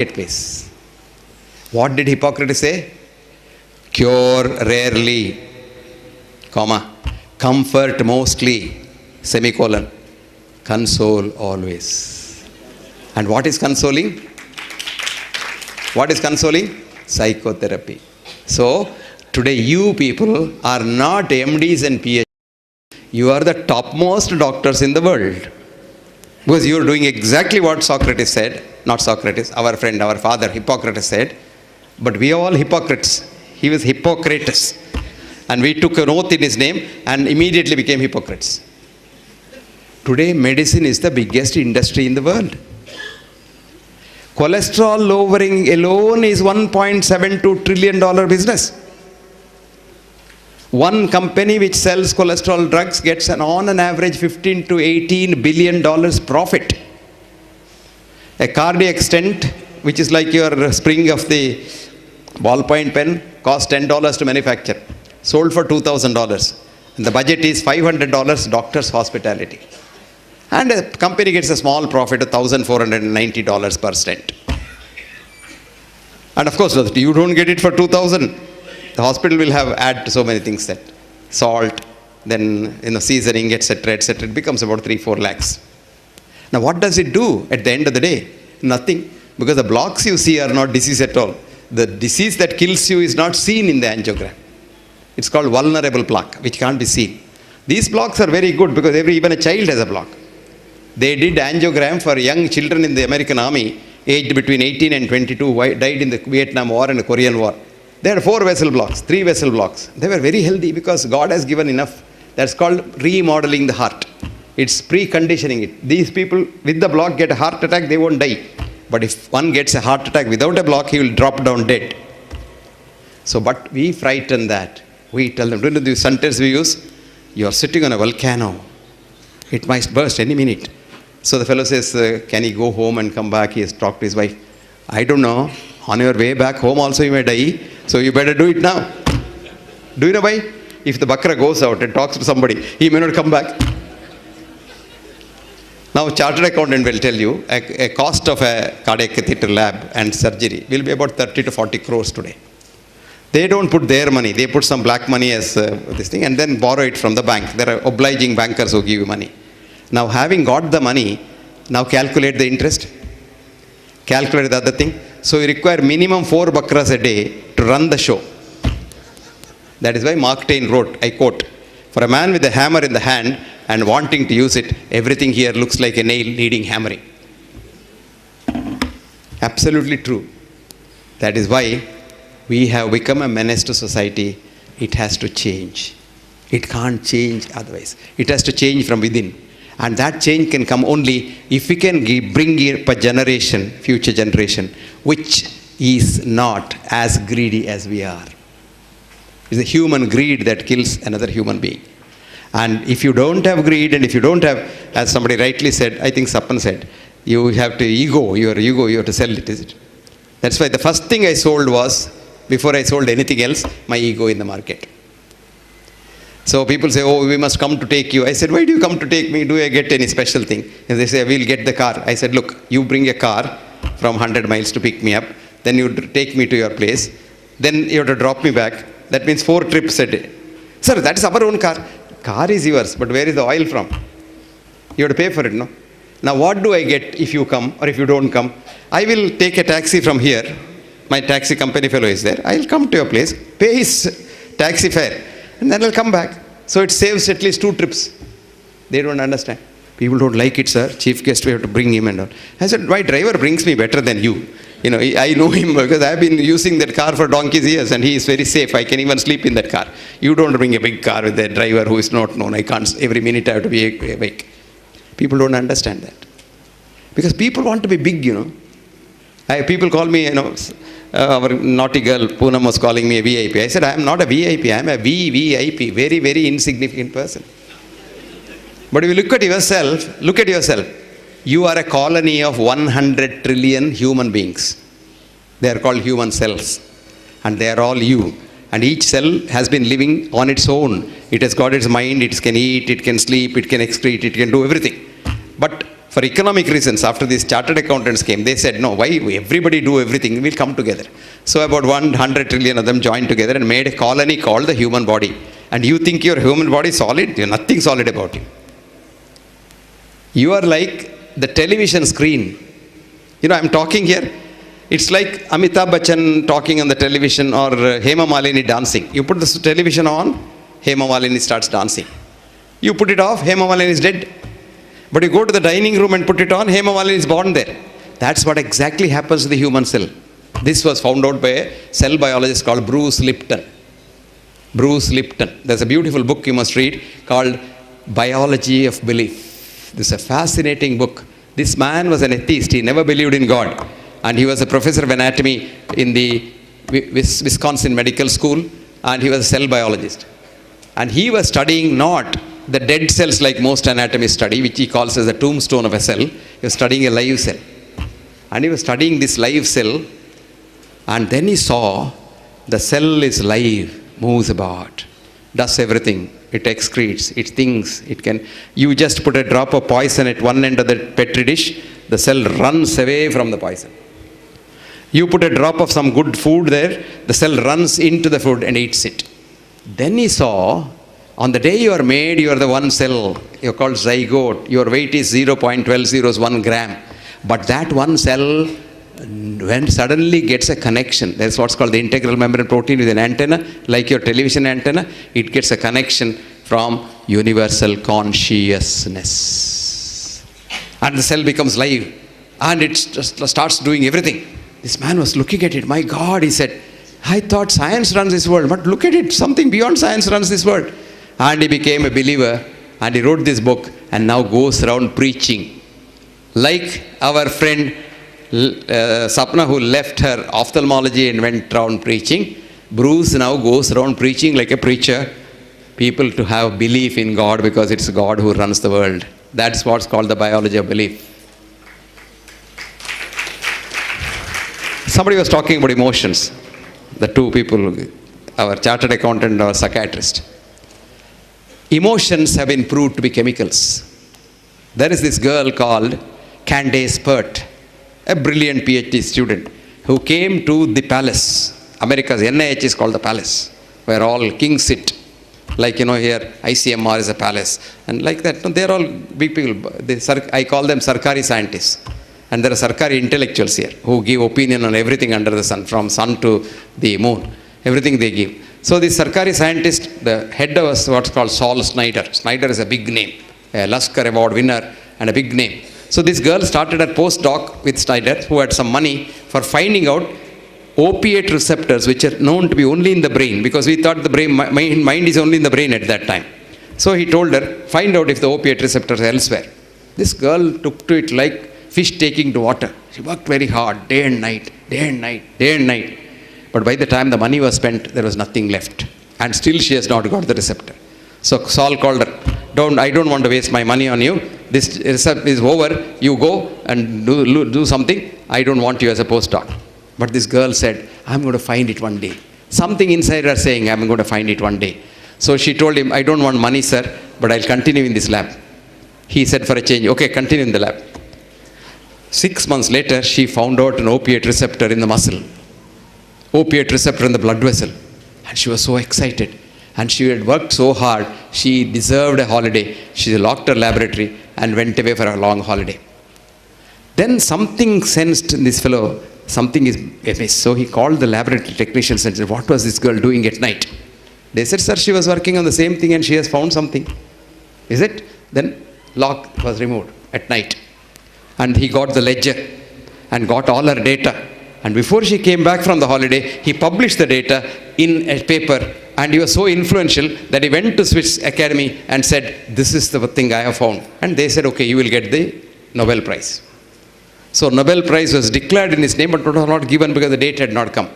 marketplace. What did Hippocrates say? Cure rarely, comma, comfort mostly, semicolon, console always. And what is consoling? What is consoling? Psychotherapy. So, today you people are not MDs and PhDs. You are the topmost doctors in the world. Because you are doing exactly what Socrates said. Not Socrates, our friend, our father, Hippocrates said. But we are all hypocrites. He was Hippocrates. And we took an oath in his name and immediately became hypocrites. Today, medicine is the biggest industry in the world. Cholesterol lowering alone is $1.72 trillion business. One company which sells cholesterol drugs gets on an average $15 to $18 billion profit. A cardiac stent, which is like your spring of the ballpoint pen, costs $10 to manufacture. Sold for $2,000. And the budget is $500 doctor's hospitality. And a company gets a small profit of $1,490 per stent. And of course, you don't get it for $2,000. The hospital will have add so many things that salt, then seasoning, etc., etc. It becomes about 3-4 lakhs. Now, what does it do at the end of the day? Nothing, because the blocks you see are not disease at all. The disease that kills you is not seen in the angiogram. It's called vulnerable plaque, which can't be seen. These blocks are very good because even a child has a block. They did angiogram for young children in the American army, aged between 18 and 22, who died in the Vietnam War and the Korean War. They had 4 vessel blocks, 3 vessel blocks. They were very healthy because God has given enough. That's called remodeling the heart. It's preconditioning it. These people with the block get a heart attack, they won't die. But if one gets a heart attack without a block, he will drop down dead. So, but we frighten that. We tell them, the sentence we use, you are sitting on a volcano. It might burst any minute. So the fellow says, can he go home and come back? He has talked to his wife. I don't know. On your way back home also you may die. So you better do it now. Do you know why? If the bakra goes out and talks to somebody, he may not come back. Now, chartered accountant will tell you a cost of a cardiac catheter lab and surgery will be about 30 to 40 crores today. They don't put their money. They put some black money as this thing and then borrow it from the bank. There are obliging bankers who give you money. Now, having got the money, now calculate the interest. Calculate the other thing. So, you require minimum 4 bakras a day to run the show. That is why Mark Twain wrote, I quote, for a man with a hammer in the hand and wanting to use it, everything here looks like a nail needing hammering. Absolutely true. That is why we have become a menace to society. It has to change. It can't change otherwise. It has to change from within. And that change can come only if we can bring up a generation, future generation, which is not as greedy as we are. It's the human greed that kills another human being. And if you don't have greed and if you don't have, as somebody rightly said, I think Sappan said, you have to your ego, you have to sell it, is it? That's why the first thing I sold was, before I sold anything else, my ego in the market. So people say, oh, we must come to take you. I said, why do you come to take me? Do I get any special thing? And they say, we'll get the car. I said, look, you bring a car from 100 miles to pick me up. Then you take me to your place. Then you have to drop me back. That means 4 trips a day. Sir, that is our own car. Car is yours, but where is the oil from? You have to pay for it, no? Now what do I get if you come or if you don't come? I will take a taxi from here. My taxi company fellow is there. I'll come to your place, pay his taxi fare, and then I'll come back. So it saves at least 2 trips. They don't understand. People don't like it, sir. Chief guest, we have to bring him and all. I said, my driver brings me better than you. You know, I know him because I've been using that car for donkey's years and he is very safe. I can even sleep in that car. You don't bring a big car with a driver who is not known. I can't, every minute I have to be awake. People don't understand that. Because people want to be big, you know. People call me, our naughty girl, Poonam was calling me a VIP. I said, I am not a VIP, I am a VVIP, very, very insignificant person. But if you look at yourself, you are a colony of 100 trillion human beings. They are called human cells. And they are all you. And each cell has been living on its own. It has got its mind, it can eat, it can sleep, it can excrete, it can do everything. But For economic reasons, after these chartered accountants came, they said, no, why everybody do everything? We'll come together. So about 100 trillion of them joined together and made a colony called the human body. And you think your human body is solid? There's nothing solid about you. You are like the television screen. I'm talking here. It's like Amitabh Bachchan talking on the television or Hema Malini dancing. You put the television on, Hema Malini starts dancing. You put it off, Hema Malini is dead. But you go to the dining room and put it on, Hema Malini is born there. That's what exactly happens to the human cell. This was found out by a cell biologist called Bruce Lipton. Bruce Lipton. There's a beautiful book you must read called Biology of Belief. This is a fascinating book. This man was an atheist. He never believed in God. And he was a professor of anatomy in the Wisconsin Medical School. And he was a cell biologist. And he was studying not the dead cells like most anatomists study, which he calls as the tombstone of a cell. He was studying a live cell. And he was studying this live cell. And then he saw the cell is live, moves about, does everything. It excretes, it thinks, it can. You just put a drop of poison at one end of the petri dish, the cell runs away from the poison. You put a drop of some good food there, the cell runs into the food and eats it. Then he saw, on the day you are made, you are the one cell. You are called zygote. Your weight is 0.1201 gram. But that one cell, when suddenly gets a connection, that's what's called the integral membrane protein with an antenna, like your television antenna, it gets a connection from universal consciousness. And the cell becomes live. And it just starts doing everything. This man was looking at it. My God, he said, I thought science runs this world, but look at it, something beyond science runs this world. And he became a believer, and he wrote this book, and now goes around preaching. Like our friend Sapna, who left her ophthalmology and went around preaching, Bruce now goes around preaching like a preacher, people to have belief in God because it's God who runs the world. That's what's called the biology of belief. Somebody was talking about emotions. The two people, our chartered accountant and our psychiatrist. Emotions have been proved to be chemicals. There is this girl called Candace Pert, a brilliant PhD student who came to the palace. America's NIH is called the palace, where all kings sit. Like, here ICMR is a palace. And like that, they're all big people. I call them Sarkari scientists. And there are Sarkari intellectuals here who give opinion on everything under the sun, from sun to the moon. Everything they give. So this Sarkari scientist, the head was what's called Saul Snyder. Snyder is a big name, a Lasker Award winner and a big name. So this girl started a postdoc with Snyder, who had some money, for finding out opiate receptors, which are known to be only in the brain, because we thought the brain, mind is only in the brain at that time. So he told her, find out if the opiate receptors are elsewhere. This girl took to it like fish taking to water. She worked very hard, day and night, day and night, day and night. But by the time the money was spent, there was nothing left. And still she has not got the receptor. So Saul called her, I don't want to waste my money on you. This research is over. You go and do something. I don't want you as a postdoc. But this girl said, I'm going to find it one day. Something inside her saying, I'm going to find it one day. So she told him, I don't want money, sir, but I'll continue in this lab. He said, for a change, okay, continue in the lab. 6 months later, she found out an opiate receptor in the muscle. Opiate receptor in the blood vessel. And she was so excited. And she had worked so hard, she deserved a holiday. She locked her laboratory and went away for a long holiday. Then something sensed in this fellow, something is amiss. So he called the laboratory technicians and said, what was this girl doing at night? They said, sir, she was working on the same thing and she has found something. Is it? Then lock was removed at night. And he got the ledger and got all her data. And before she came back from the holiday, he published the data in a paper. And he was so influential that he went to Swiss Academy and said, this is the thing I have found. And they said, okay, you will get the Nobel Prize. So Nobel Prize was declared in his name, but was not given because the date had not come.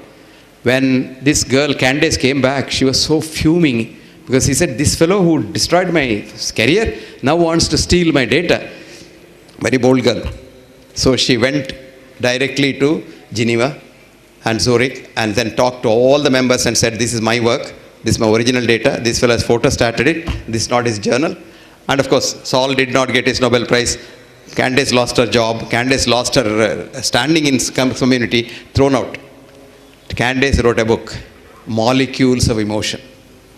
When this girl, Candace, came back, she was so fuming because he said, this fellow who destroyed my career now wants to steal my data. Very bold girl. So she went directly to Geneva and Zurich and then talked to all the members and said, this is my work, this is my original data, this fellow has photostated it, this is not his journal. And of course, Saul did not get his Nobel Prize. Candace lost her job. Candace lost her standing in community, thrown out. Candace wrote a book, Molecules of Emotion.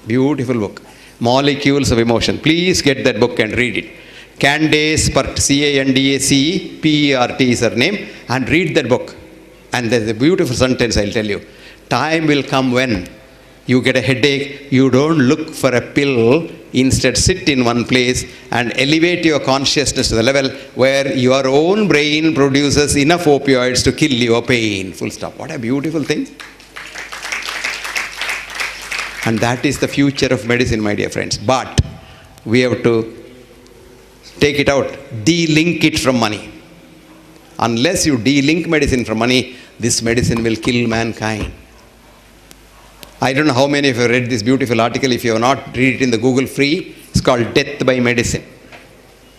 Beautiful book. Molecules of Emotion. Please get that book and read it. Candace, Candace P-E-R-T is her name, and read that book. And there's a beautiful sentence I'll tell you. Time will come when you get a headache, you don't look for a pill, instead sit in one place and elevate your consciousness to the level where your own brain produces enough opioids to kill your pain. Full stop. What a beautiful thing. And that is the future of medicine, my dear friends. But we have to take it out, de-link it from money. Unless you de-link medicine from money, this medicine will kill mankind. I don't know how many of you have read this beautiful article. If you have not, read it in the Google free. It's called Death by Medicine.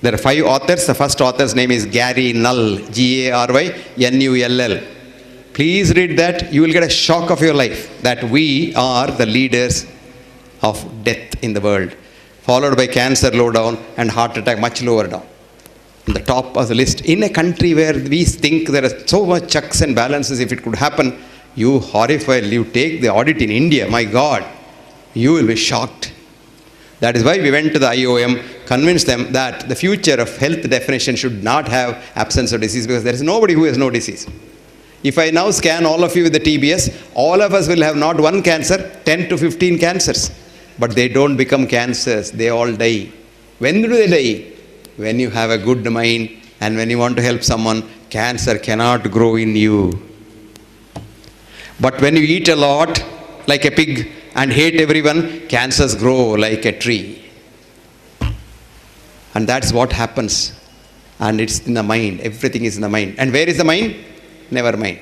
There are 5 authors. The first author's name is Gary Null, G-A-R-Y-N-U-L-L. Please read that. You will get a shock of your life that we are the leaders of death in the world. Followed by cancer low down and heart attack much lower down. On the top of the list. In a country where we think there are so much checks and balances, if it could happen, you horrified, you take the audit in India, my God, you will be shocked. That is why we went to the IOM, convinced them that the future of health definition should not have absence of disease, because there is nobody who has no disease. If I now scan all of you with the TBS, all of us will have not one cancer, 10 to 15 cancers. But they don't become cancers, they all die. When do they die? When you have a good mind and when you want to help someone, cancer cannot grow in you. But when you eat a lot, like a pig, and hate everyone, cancers grow like a tree. And that's what happens. And it's in the mind. Everything is in the mind. And where is the mind? Never mind.